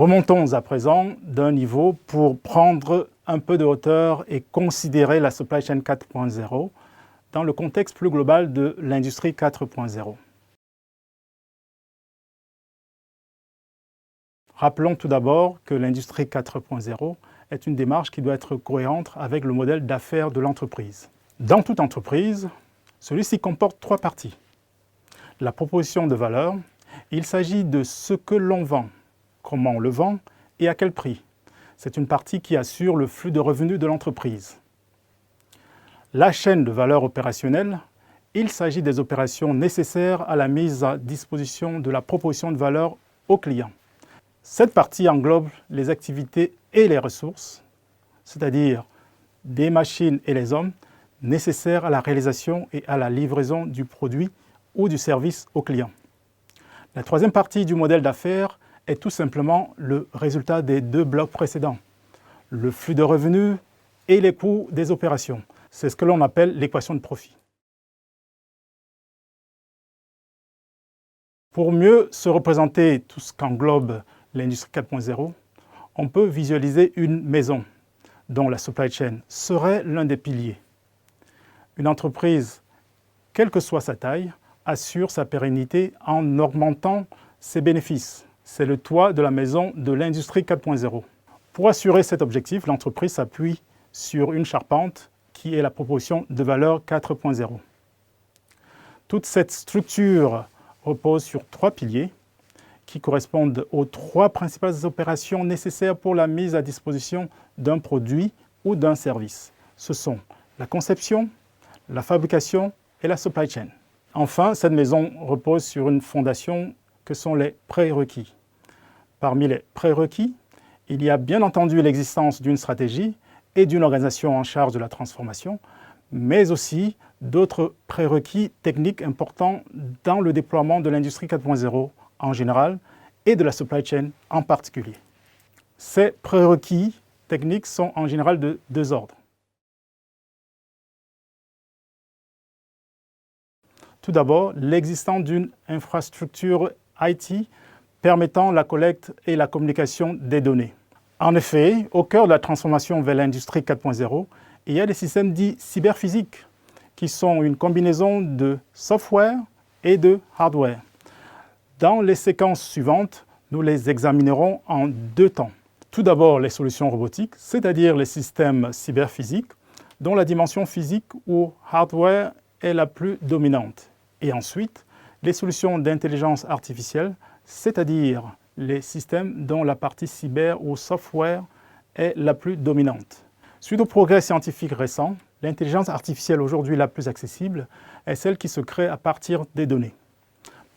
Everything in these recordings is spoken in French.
Remontons à présent d'un niveau pour prendre un peu de hauteur et considérer la supply chain 4.0 dans le contexte plus global de l'industrie 4.0. Rappelons tout d'abord que l'industrie 4.0 est une démarche qui doit être cohérente avec le modèle d'affaires de l'entreprise. Dans toute entreprise, celui-ci comporte trois parties. La proposition de valeur, il s'agit de ce que l'on vend, comment on le vend et à quel prix. C'est une partie qui assure le flux de revenus de l'entreprise. La chaîne de valeur opérationnelle, il s'agit des opérations nécessaires à la mise à disposition de la proposition de valeur au client. Cette partie englobe les activités et les ressources, c'est-à-dire des machines et les hommes nécessaires à la réalisation et à la livraison du produit ou du service au client. La troisième partie du modèle d'affaires est tout simplement le résultat des deux blocs précédents, le flux de revenus et les coûts des opérations. C'est ce que l'on appelle l'équation de profit. Pour mieux se représenter tout ce qu'englobe l'industrie 4.0, on peut visualiser une maison dont la supply chain serait l'un des piliers. Une entreprise, quelle que soit sa taille, assure sa pérennité en augmentant ses bénéfices. C'est le toit de la maison de l'industrie 4.0. Pour assurer cet objectif, l'entreprise s'appuie sur une charpente qui est la proposition de valeur 4.0. Toute cette structure repose sur trois piliers qui correspondent aux trois principales opérations nécessaires pour la mise à disposition d'un produit ou d'un service. Ce sont la conception, la fabrication et la supply chain. Enfin, cette maison repose sur une fondation que sont les prérequis. Parmi les prérequis, il y a bien entendu l'existence d'une stratégie et d'une organisation en charge de la transformation, mais aussi d'autres prérequis techniques importants dans le déploiement de l'industrie 4.0 en général et de la supply chain en particulier. Ces prérequis techniques sont en général de deux ordres. Tout d'abord, l'existence d'une infrastructure IT permettant la collecte et la communication des données. En effet, au cœur de la transformation vers l'industrie 4.0, il y a des systèmes dits cyberphysiques qui sont une combinaison de software et de hardware. Dans les séquences suivantes, nous les examinerons en deux temps. Tout d'abord, les solutions robotiques, c'est-à-dire les systèmes cyberphysiques, dont la dimension physique ou hardware est la plus dominante. Et ensuite, les solutions d'intelligence artificielle, c'est-à-dire les systèmes dont la partie cyber ou software est la plus dominante. Suite aux progrès scientifiques récents, l'intelligence artificielle aujourd'hui la plus accessible est celle qui se crée à partir des données,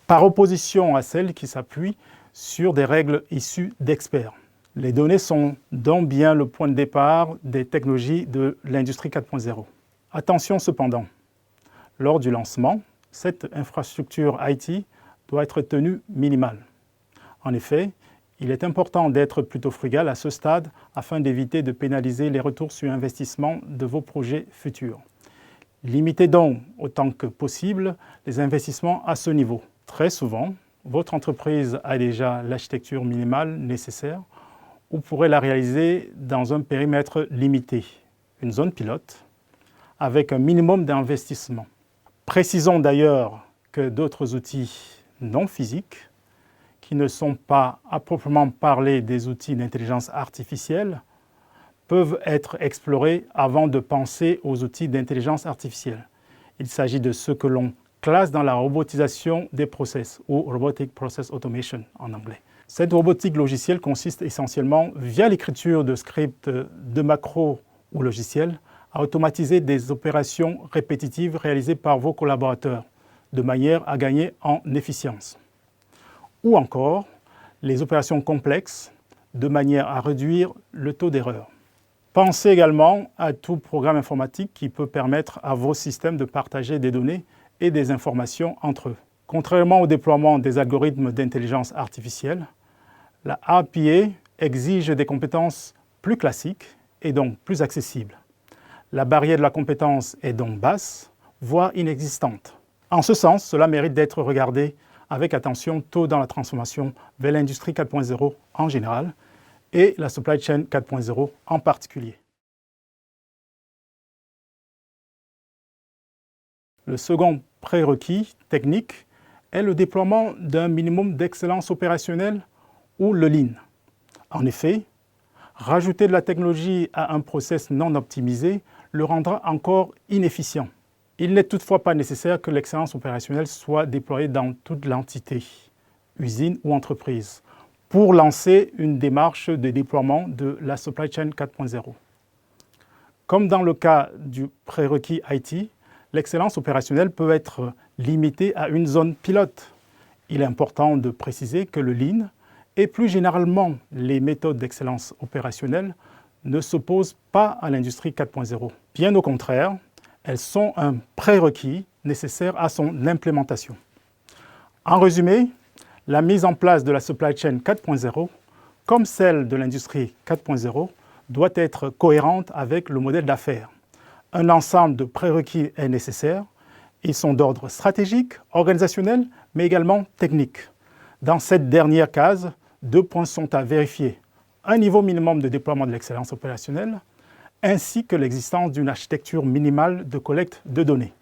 par opposition à celle qui s'appuie sur des règles issues d'experts. Les données sont donc bien le point de départ des technologies de l'industrie 4.0. Attention cependant, lors du lancement, cette infrastructure IT doit être tenue minimale. En effet, il est important d'être plutôt frugal à ce stade afin d'éviter de pénaliser les retours sur investissement de vos projets futurs. Limitez donc autant que possible les investissements à ce niveau. Très souvent, votre entreprise a déjà l'architecture minimale nécessaire ou pourrait la réaliser dans un périmètre limité, une zone pilote, avec un minimum d'investissement. Précisons d'ailleurs que d'autres outils non physiques, qui ne sont pas à proprement parler des outils d'intelligence artificielle, peuvent être explorés avant de penser aux outils d'intelligence artificielle. Il s'agit de ce que l'on classe dans la robotisation des process, ou Robotic Process Automation en anglais. Cette robotique logicielle consiste essentiellement, via l'écriture de scripts de macros ou logiciels, à automatiser des opérations répétitives réalisées par vos collaborateurs, de manière à gagner en efficience. Ou encore, les opérations complexes, de manière à réduire le taux d'erreur. Pensez également à tout programme informatique qui peut permettre à vos systèmes de partager des données et des informations entre eux. Contrairement au déploiement des algorithmes d'intelligence artificielle, la RPA exige des compétences plus classiques et donc plus accessibles. La barrière de la compétence est donc basse, voire inexistante. En ce sens, cela mérite d'être regardé avec attention tôt dans la transformation vers l'industrie 4.0 en général et la supply chain 4.0 en particulier. Le second prérequis technique est le déploiement d'un minimum d'excellence opérationnelle ou le Lean. En effet, rajouter de la technologie à un process non optimisé le rendra encore inefficient. Il n'est toutefois pas nécessaire que l'excellence opérationnelle soit déployée dans toute l'entité, usine ou entreprise, pour lancer une démarche de déploiement de la supply chain 4.0. Comme dans le cas du prérequis IT, l'excellence opérationnelle peut être limitée à une zone pilote. Il est important de préciser que le Lean et plus généralement les méthodes d'excellence opérationnelle ne s'opposent pas à l'industrie 4.0. Bien au contraire, elles sont un prérequis nécessaire à son implémentation. En résumé, la mise en place de la supply chain 4.0, comme celle de l'industrie 4.0, doit être cohérente avec le modèle d'affaires. Un ensemble de prérequis est nécessaire. Ils sont d'ordre stratégique, organisationnel, mais également technique. Dans cette dernière case, 2 points sont à vérifier. Un niveau minimum de déploiement de l'excellence opérationnelle, ainsi que l'existence d'une architecture minimale de collecte de données.